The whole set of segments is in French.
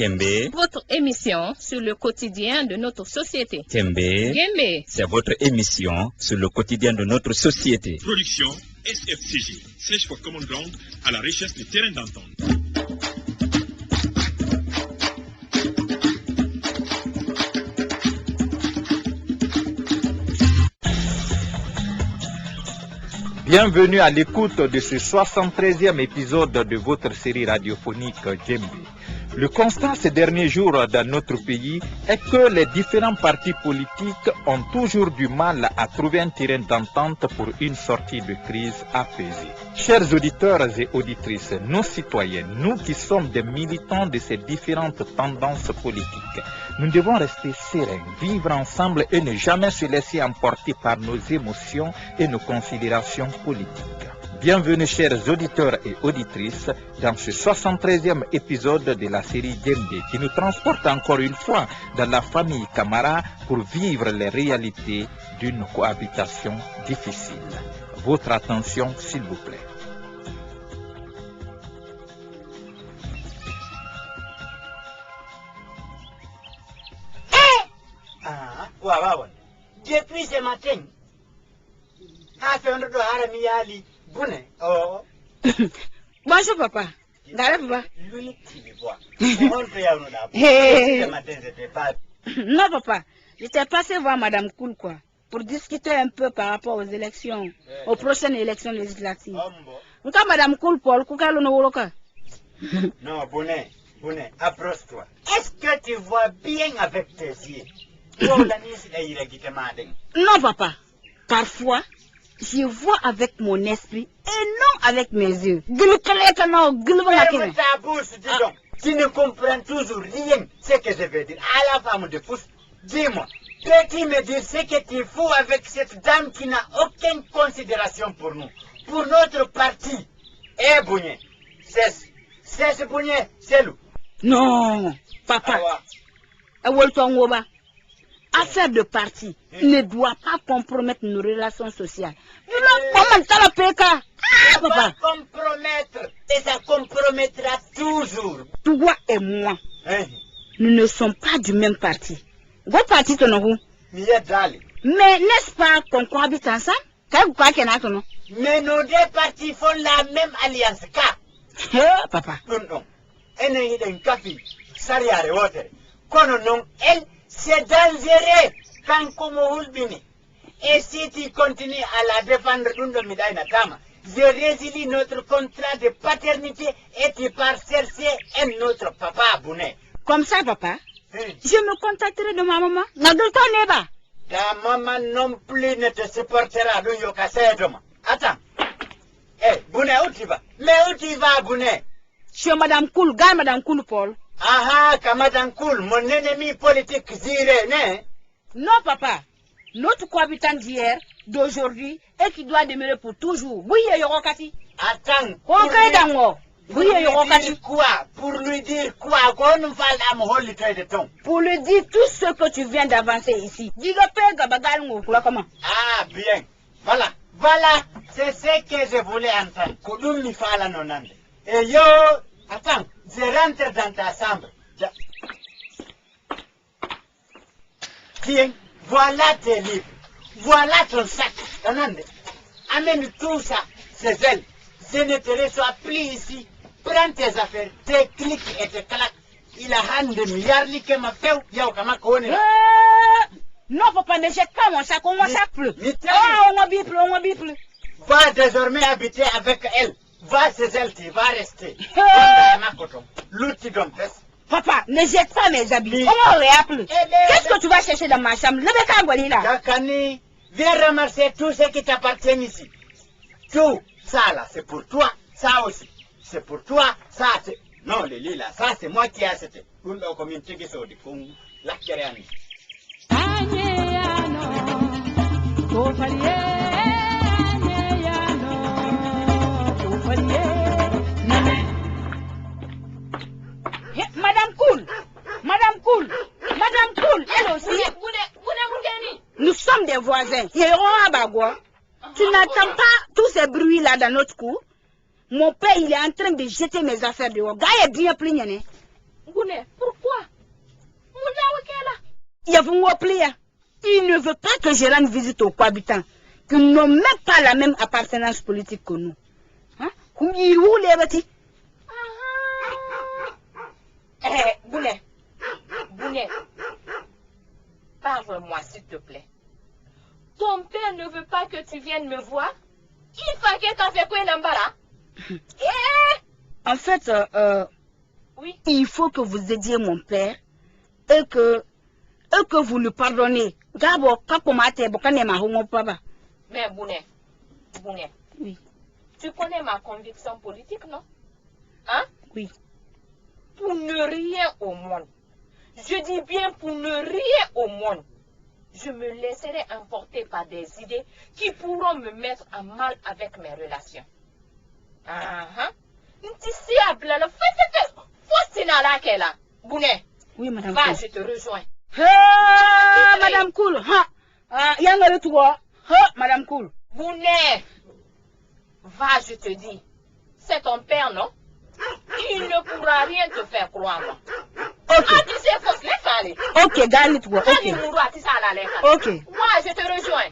Kembe. Votre émission sur le quotidien de notre société. Kembe. Kembe. C'est votre émission sur le quotidien de notre société. Production SFCG, Search for Common Ground, à la recherche de terrain d'entente. Bienvenue à l'écoute de ce 73e épisode de votre série radiophonique Djembe. Le constat ces derniers jours dans notre pays est que les différents partis politiques ont toujours du mal à trouver un terrain d'entente pour une sortie de crise apaisée. Chers auditeurs et auditrices, nos citoyens, nous qui sommes des militants de ces différentes tendances politiques, nous devons rester sereins, vivre ensemble et ne jamais se laisser emporter par nos émotions et nos considérations politiques. Bienvenue chers auditeurs et auditrices dans ce 73e épisode de la série Djembe qui nous transporte encore une fois dans la famille Camara pour vivre les réalités d'une cohabitation difficile. Votre attention s'il vous plaît. Depuis ce matin, Bonjour papa. Non papa, j'étais passé voir Madame Koul quoi, pour discuter un peu par rapport aux élections, aux prochaines élections législatives. Quand Madame Koul Paul, non, Bonnet, approche-toi. Est-ce que tu vois bien avec tes yeux? Non papa, parfois, je vois avec mon esprit et non avec mes yeux. Ferme ta bouche, dis donc. Tu ne comprends toujours rien ce que je veux dire. À la femme de pouce, dis-moi, peux-tu me dire ce que tu fous avec cette dame qui n'a aucune considération pour nous, pour notre parti? Eh, Bougné, cesse Bougné, c'est lui. Non, papa. Affaire de parti ne doit pas compromettre nos relations sociales. Papa. Compromettre, et ça compromettra toujours. Toi et moi, nous ne sommes pas du même parti. Votre parti, ton nom? Mais n'est-ce pas qu'on cohabite ensemble? Mais nos deux partis font la même alliance. Papa. Non. C'est dangereux quand et si tu continues à la défendre, je résilie notre contrat de paternité et tu pars chercher un autre papa abonné. Comme ça, papa, je me contacterai de ma maman. Ta maman non plus ne te supportera. Attends. Bouné, où tu vas? Mais où tu vas, Bouné? Chez Madame Koul, gars Madame Koul Paul. Ah, Madame Koul, mon ennemi politique, Ziré, né? Non, papa. Notre cohabitant d'hier, d'aujourd'hui, et qui doit demeurer pour toujours. Oui, Yorokati. Attends. Pour lui dire quoi? Pour lui dire tout ce que tu viens d'avancer ici. Ah, bien. Voilà. C'est ce que je voulais entendre. Et yo, attends, je rentre dans ta chambre. Tiens, voilà tes livres. Voilà ton sac. Amène tout ça, c'est elle. Je ne te reçois plus ici. Prends tes affaires, tes clics et tes claques. Il a un de milliards qui m'a fait. Non, papa, ne jette pas mon sac, on ne sac plus. On m'habille plus. Va désormais habiter avec elle. Va, c'est elle, tu vas rester. Papa, ne jette pas mes habits. On ne réa plus. Qu'est-ce que tu vas chercher dans ma chambre? Dakani, viens ramasser tout ce qui t'appartient ici. Tout, ça là, c'est pour toi. Ça aussi, c'est pour toi. Ça, c'est... Non, Lili là, ça c'est moi qui ai acheté. Madame Koul, elle aussi. Nous sommes des voisins. Tu n'entends pas tous ces bruits-là dans notre cour? Mon père, il est en train de jeter mes affaires dehors. Pourquoi Il ne veut pas que je rende visite aux cohabitants qui n'ont même pas la même appartenance politique que nous. Hein? Bounet, parle-moi s'il te plaît. Ton père ne veut pas que tu viennes me voir? Il faut que tu fait quoi l'embara? En fait, Oui. il faut que vous aidiez mon père et que vous lui pardonnez. Mais Bounet, Oui, tu connais ma conviction politique, non? Hein? oui. Pour ne rien au monde, je dis bien pour ne rien au monde, je me laisserai emporter par des idées qui pourront me mettre en mal avec mes relations. Bounet, Oui, madame. va, Cool. je te rejoins. Madame Cool. Madame Cool. Bounet, va, je te dis. C'est ton père, non? Il ne pourra rien te faire croire. Ok. Tu sais, faut se laisser aller. Ok, Galit. Ok. Ok. Moi, je te rejoins.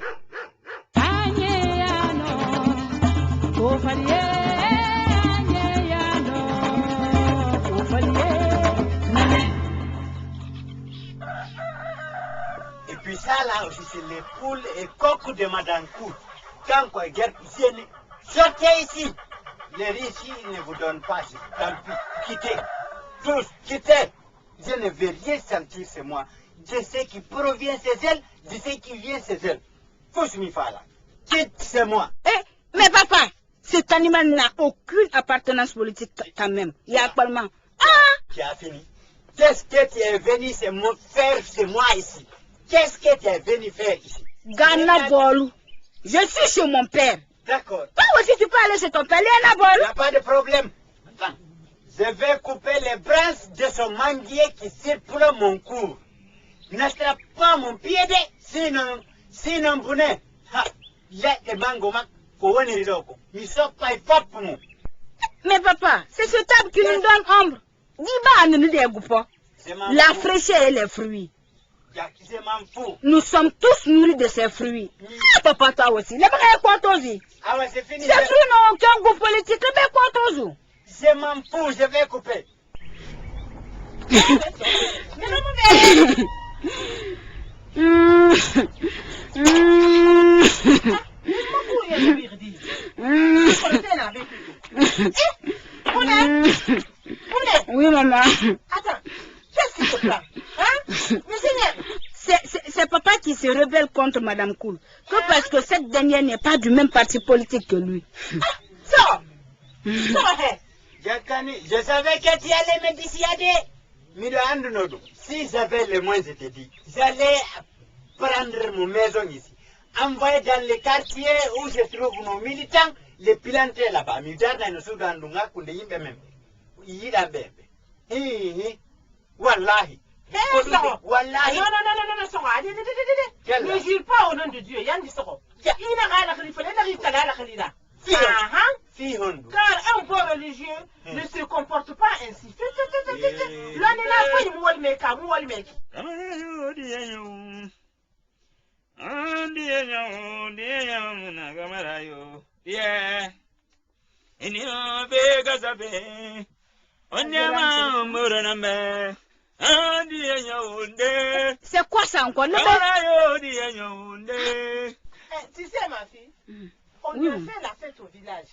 Et puis ça là aussi, c'est les poules et coqs de Madame Cool. Quand quoi, guerre poussienne, sortez ici. Les riches, ils ne vous donnent pas. Tant pis, quittez. Tous, quittez. Je ne veux rien sentir, c'est moi. Je sais qui provient ces ailes, je sais qui vient ces ailes. Pousse mi là. Quitte, c'est moi. Mais papa, cet animal n'a aucune appartenance politique quand même. Il y a actuellement. Tu as fini. Qu'est-ce que tu es venu faire chez moi ici? Qu'est-ce que tu es venu faire ici? Ghana Bolou. Je suis chez mon père. D'accord. Toi aussi, tu peux aller chez ton père. Il Léna n'y Bolou. a pas de problème. Attends. Je vais couper les branches de son manguier qui circule mon cours. N'attrape pas mon pied, sinon Bounet. Les mango, ils sont pas pour nous. Mais papa, c'est ce table qui nous donne ombre. Dis-moi, ne nous dégoûte pas. La fraîcheur et les fruits. Je m'en fous. Nous sommes tous nourris de ces fruits. Papa, toi aussi. Les bagages quoi aussi. Ah ouais, c'est fini. Ces fruits n'ont aucun goût politique. Les bagages quoi aussi. Je m'en fous, je vais couper. Oui, maman. Attends, qu'est-ce qui se passe? C'est papa qui se rebelle contre Madame Cool. Que parce que cette dernière n'est pas du même parti politique que lui. Je savais que tu allais me dissuader. Si j'avais les moyens, je te dis, j'allais prendre mon maison ici, envoyer dans les quartiers où se trouvent nos militants, les planter là-bas. Wallahi. Wallahi. Non, ne jure pas au nom de Dieu. Yann dit ça. Car un bon religieux ne se comporte pas ainsi. C'est quoi ça encore? Tu sais, ma fille, on Oui. a fait la fête au village.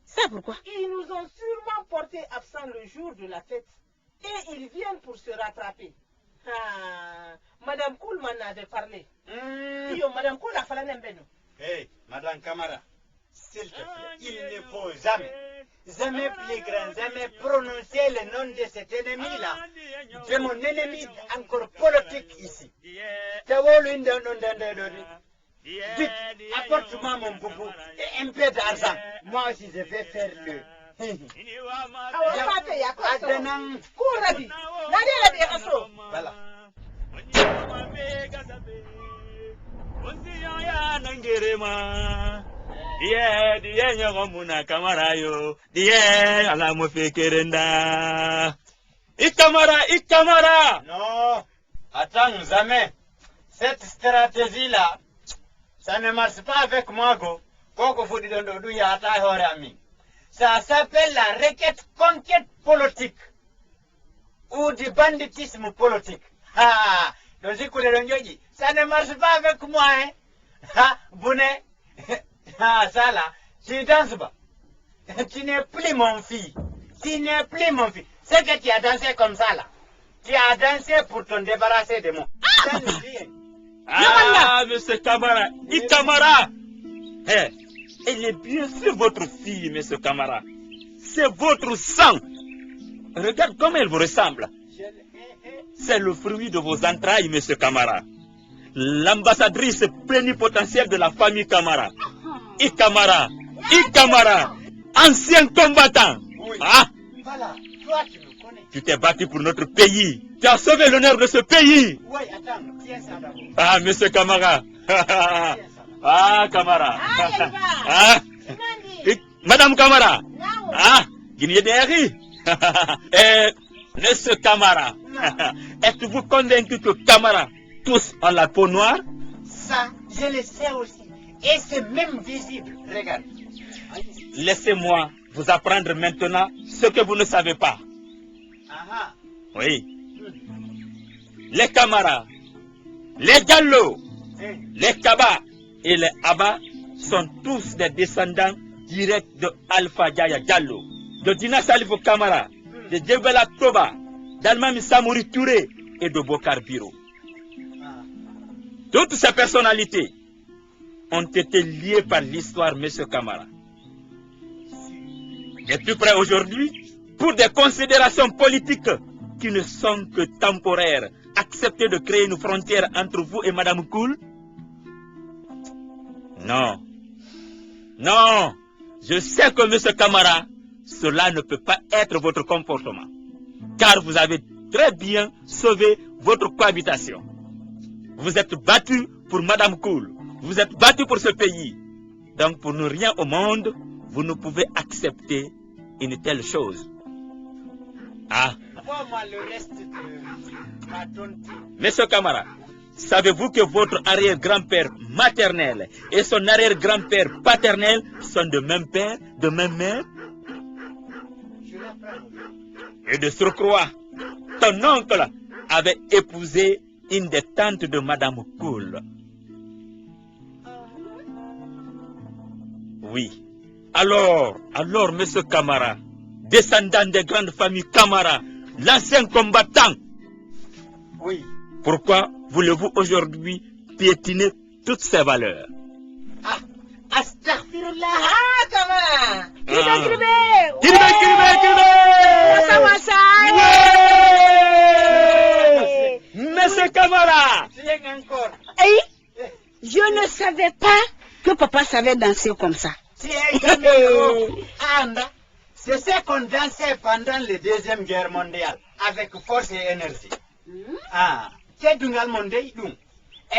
Ça pourquoi? Ils nous ont sûrement porté absent le jour de la fête et ils viennent pour se rattraper. Madame Koul m'en avait parlé. Madame Koul a fallu un bénou. Hey, Madame Camara, s'il te plaît, il ne faut jamais plus grand, jamais prononcer le nom de cet ennemi-là, de mon ennemi encore politique ici. Vite, apporte-moi mon boubou et un peu d'argent. Moi aussi, je vais faire le... Voilà. Ikamara. Non, attends, jamais. Cette stratégie-là, ça ne marche pas avec moi, go. Ça s'appelle la requête conquête politique ou du banditisme politique. Ah, donc ça ne marche pas avec moi, hein. Ah, Bounet. Ah, ça là, tu danses pas. Tu n'es plus mon fils. Tu n'es plus mon fils. C'est que tu as dansé comme ça là. Tu as dansé pour te débarrasser de moi. Ça ne dit rien. Ah, monsieur Kamara. Ikamara. Eh, elle est bien sûr votre fille, monsieur Kamara. C'est votre sang. Regarde comment elle vous ressemble. C'est le fruit de vos entrailles, monsieur Kamara. L'ambassadrice plénipotentielle de la famille Kamara. Ikamara. Ancien combattant. Oui. Ah, Voilà, toi tu me connais. tu t'es battu pour notre pays. Tu as sauvé l'honneur de ce pays. Oui, attends, tiens ça d'abord. Ah, monsieur Kamara. Ah, Kamara. Ah, Madame Kamara. Ah, Guinée-Déry. Monsieur Kamara. Êtes-vous convaincu que Kamara, tous ont la peau noire? Ça, je le sais aussi. Et c'est même visible. Regarde. Laissez-moi vous apprendre maintenant ce que vous ne savez pas. Ah, Oui. Les Kamara, les Diallo, les Kaba et les Aba sont tous des descendants directs de Alpha Jaya Diallo, de Dina Salifou Kamara, de Djebela Toba, d'Almami Samouri Touré et de Bokar Biro. Toutes ces personnalités ont été liées par l'histoire, monsieur Kamara. Et plus près aujourd'hui, pour des considérations politiques qui ne sont que temporaires, acceptez de créer une frontière entre vous et Madame Koul? Non. Non. Je sais que monsieur Kamara, cela ne peut pas être votre comportement. Car vous avez très bien sauvé votre cohabitation. Vous êtes battu pour Madame Koul. Vous êtes battu pour ce pays. Donc pour ne rien au monde, vous ne pouvez accepter une telle chose. Ah. vois-moi le reste de ma tontine. Monsieur Kamara, savez-vous que votre arrière-grand-père maternel et son arrière-grand-père paternel sont de même père, de même mère? Je l'apprends. Et de surcroît, ton oncle avait épousé une des tantes de Madame Koul. Oui. Alors, monsieur Kamara, descendant des grandes familles Kamara, l'ancien combattant. Oui. Pourquoi voulez-vous aujourd'hui piétiner toutes ces valeurs? Ah, astaghfirullah, ah, Kamara. Monsieur Kamara! Tiens encore. Hey, je ne savais pas que papa savait danser comme ça. Tiens encore. Anda, c'est ce qu'on dansait pendant la Deuxième Guerre mondiale, avec force et énergie. Ah, c'est Dungal Mondé, donc.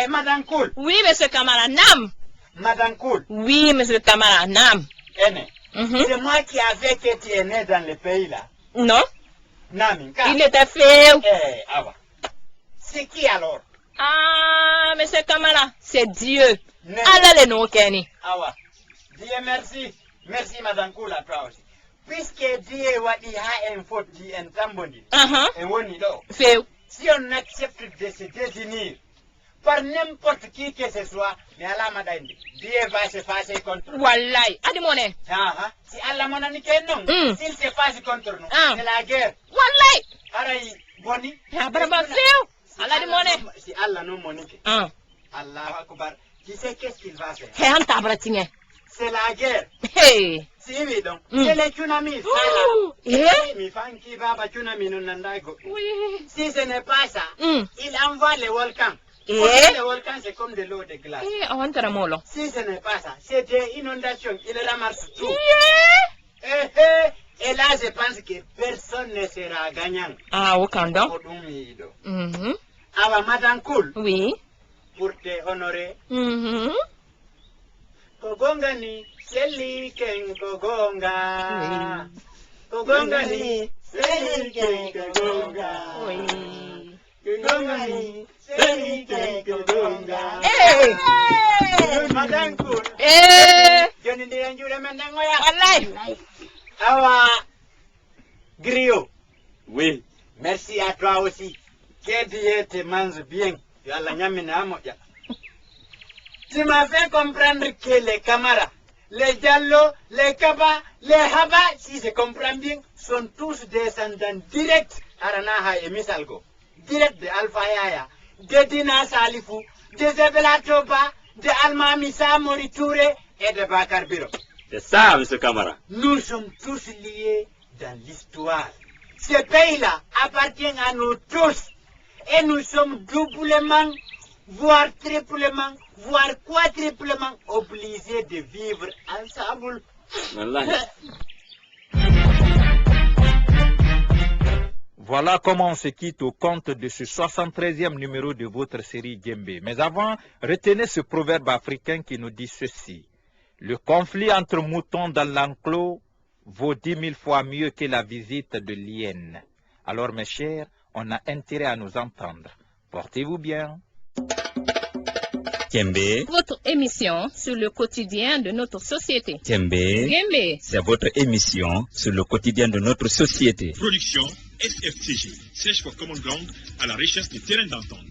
Et Madame Koul. Oui, monsieur Kamara, Nam. Madame Koul. Oui, monsieur Kamara, Nam. Aîné. C'est moi qui avais que tu es né dans le pays là. Non, Naminka. il était fait. Eh, Awa. C'est qui alors? Ah, monsieur Kamara, c'est Dieu. Ne- Allah le nom Kenny. Awa. Dieu merci. Merci Madame Koul à toi aussi. Puisque Dieu wadi ha en faute di en tambondi. Et woni do. Fait. Si on accepte de se définir par n'importe qui que ce soit, mais Allah m'a dit, Dieu va se passer contre nous. Wallahi, adimone. Si Allah m'a dit que non, s'il se passe contre nous, c'est la guerre. Wallahi. Aray, boni. Ya barba fait. Allah adimone. Si Allah non monique, Allah akbar. Tu sais qu'est-ce qu'il va faire? Hey, han tabratine. C'est la guerre. Hey. Si oui donc, c'est le tsunami. Mi fanki baba tsunami non nandago. Oui. Si ce n'est pas ça, il envoie les volcans. Eh? Les volcans, c'est comme de l'eau de glace. Eh, awantara molo. Si ce n'est pas ça, c'est des inondations. Il ramasse tout. Yeah. Et là, je pense que personne ne sera gagnant. Ah, Wakanda. Odumido. Mhm. Ava Madame Koul, Oui. pour te honorer. Mhm. Kogongani, Seli Ken Kogonga. Kogongani, Madame Cool. Johnny de Anjou Mendangoya. Wallahi. Awa Griot. Oui. Merci à toi aussi. Que Dieu te mange bien. Yalla nyamina amoja. Tu m'as fait comprendre que les Camara, les Diallo, les Kaba, les Haba, si je comprends bien, sont tous descendants directs Aranaha et Misalgo. Direct de Alpha Yaya, de Dina Salifou, de Zebela Toba, de Alma Missa Moritouré et de Bakar Biro. C'est ça, M. Camara. Nous sommes tous liés dans l'histoire. Ce pays-là appartient à nous tous. Et nous sommes doublement, voire triplement, voire quadruplement obligés de vivre ensemble. Wallahi. Voilà comment on se quitte au compte de ce 73e numéro de votre série Djembé. Mais avant, retenez ce proverbe africain qui nous dit ceci. Le conflit entre moutons dans l'enclos vaut 10 000 fois mieux que la visite de l'hyène. Alors mes chers, on a intérêt à nous entendre. Portez-vous bien. Djembé. Votre émission sur le quotidien de notre société. Djembé. Djembé. C'est votre émission sur le quotidien de notre société. Production SFTG, Search for Common Ground, à la recherche des terrains d'entente.